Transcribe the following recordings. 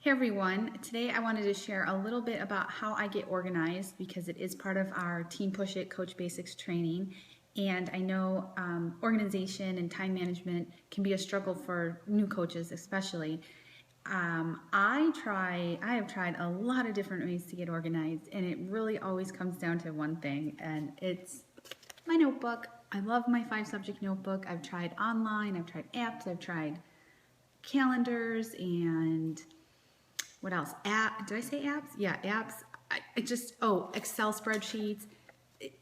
Hey everyone, today I wanted to share a little bit about how I get organized because it is part of our Team Push It Coach Basics training, and I know organization and time management can be a struggle for new coaches especially. I have tried a lot of different ways to get organized, and it really always comes down to one thing, and it's my notebook. I love my 5-subject notebook. I've tried online, I've tried apps, I've tried calendars, and what else? Did I say apps? Yeah, apps. Excel spreadsheets.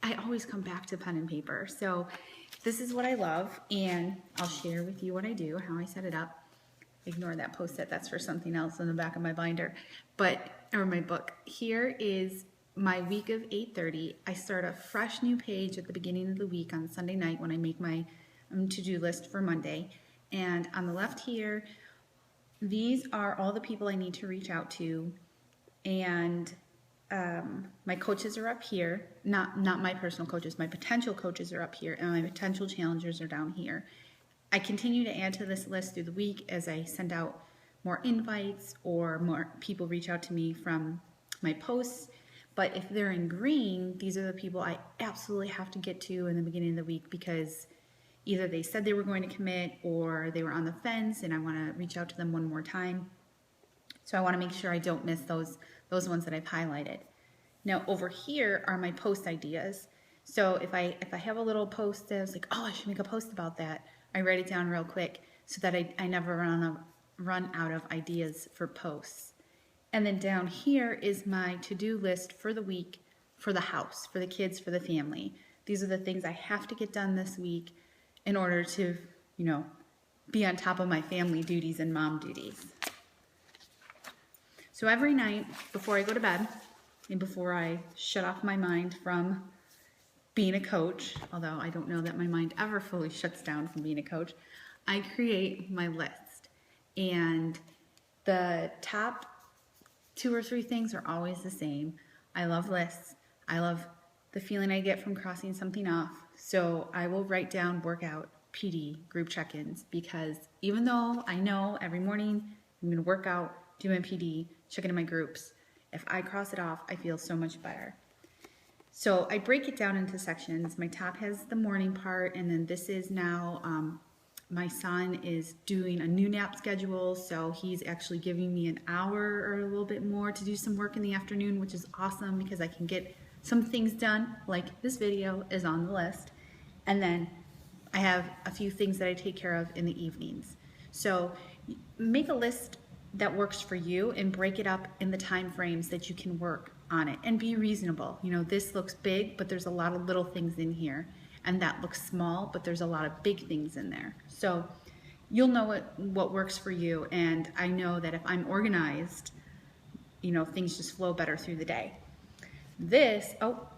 I always come back to pen and paper. So this is what I love, and I'll share with you what I do, how I set it up. Ignore that post-it. That's for something else in the back of my binder, or my book. Here is my week of 8:30. I start a fresh new page at the beginning of the week on Sunday night when I make my to-do list for Monday. And on the left here, these are all the people I need to reach out to, and my coaches are up here. Not my personal coaches, my potential coaches are up here, and my potential challengers are down here. I continue to add to this list through the week as I send out more invites or more people reach out to me from my posts. But if they're in green, these are the people I absolutely have to get to in the beginning of the week because either they said they were going to commit or they were on the fence and I want to reach out to them one more time. So I want to make sure I don't miss those ones that I've highlighted. Now over here are my post ideas. So if I have a little post that I was like, oh, I should make a post about that, I write it down real quick so that I never run out of ideas for posts. And then down here is my to-do list for the week, for the house, for the kids, for the family. These are the things I have to get done this week in order to, be on top of my family duties and mom duties. So every night before I go to bed and before I shut off my mind from being a coach, although I don't know that my mind ever fully shuts down from being a coach, I create my list. And the top 2 or 3 things are always the same. I love lists. I love the feeling I get from crossing something off. So I will write down workout, PD, group check-ins, because even though I know every morning I'm going to work out, do my PD, check into my groups, if I cross it off, I feel so much better. So I break it down into sections. My top has the morning part, and then this is now, my son is doing a new nap schedule, so he's actually giving me an hour or a little bit more to do some work in the afternoon, which is awesome because I can get some things done, like this video is on the list. And then I have a few things that I take care of in the evenings. So make a list that works for you and break it up in the time frames that you can work on it and be reasonable. This looks big, but there's a lot of little things in here, and that looks small, but there's a lot of big things in there. So you'll know what works for you, and I know that if I'm organized, things just flow better through the day.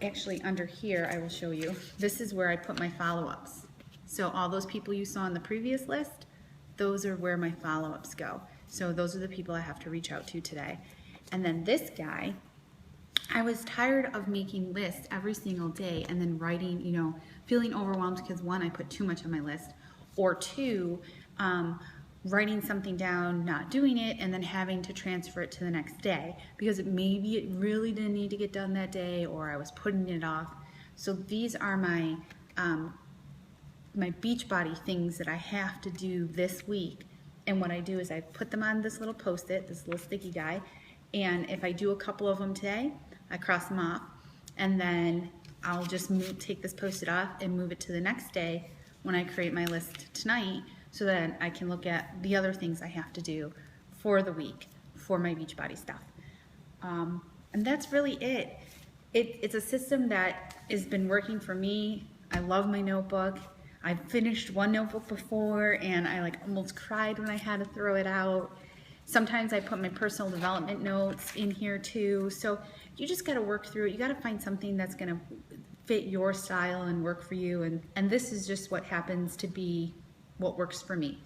Actually under here, I will show you. This is where I put my follow-ups. So all those people you saw on the previous list, those are where my follow-ups go. So those are the people I have to reach out to today. And then this guy, I was tired of making lists every single day and then writing, feeling overwhelmed because 1, I put too much on my list, or 2, writing something down, not doing it, and then having to transfer it to the next day because maybe it really didn't need to get done that day, or I was putting it off. So these are my Beachbody things that I have to do this week. And what I do is I put them on this little post-it, this little sticky guy, and if I do a couple of them today, I cross them off, and then I'll just take this post-it off and move it to the next day when I create my list tonight, so that I can look at the other things I have to do for the week for my Beachbody stuff. And that's really it. It's a system that has been working for me. I love my notebook. I finished one notebook before and I almost cried when I had to throw it out. Sometimes I put my personal development notes in here too. So you just got to work through it. You got to find something that's going to fit your style and work for you. And this is just what happens to be what works for me.